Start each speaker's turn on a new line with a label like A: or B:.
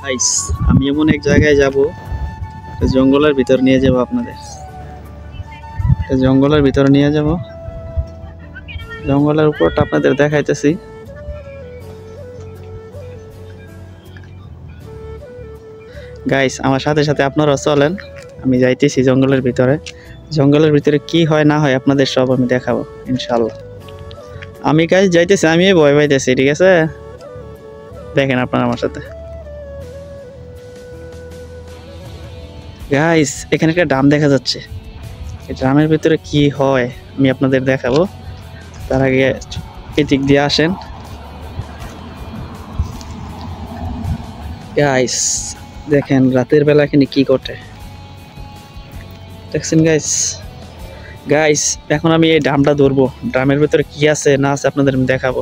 A: Guys আমি এমন এক জায়গায় যাব, জঙ্গলের ভিতর নিয়ে যাব আপনাদের। জঙ্গলের ভিতর নিয়ে যাব, জঙ্গলের উপরটা আপনাদের দেখাইতেছি। গাইস আমার সাথে সাথে আপনারাও চলেন, আমি যাইতেছি জঙ্গলের ভিতরে। জঙ্গলের ভিতরে কি হয় না হয় আপনাদের সব আমি দেখাবো ইনশাআল্লাহ। আমি গাইস যাইতেছি, আমি ভয় পাইতেছি, ঠিক আছে? দেখেন আপনারা আমার সাথে। গাইস এখানে একটা ড্রাম দেখা যাচ্ছে, এই ড্রামের ভিতরে কি হয় আমি আপনাদের দেখাবো। তার আগে এদিক দিয়ে আসেন। গাইস দেখেন রাতের বেলা এখানে কি ঘটে, দেখছেন গাইস? গাইস এখন আমি এই ড্রামটা ধরবো, ড্রামের ভিতরে কি আছে না আছে আপনাদের আমি দেখাবো।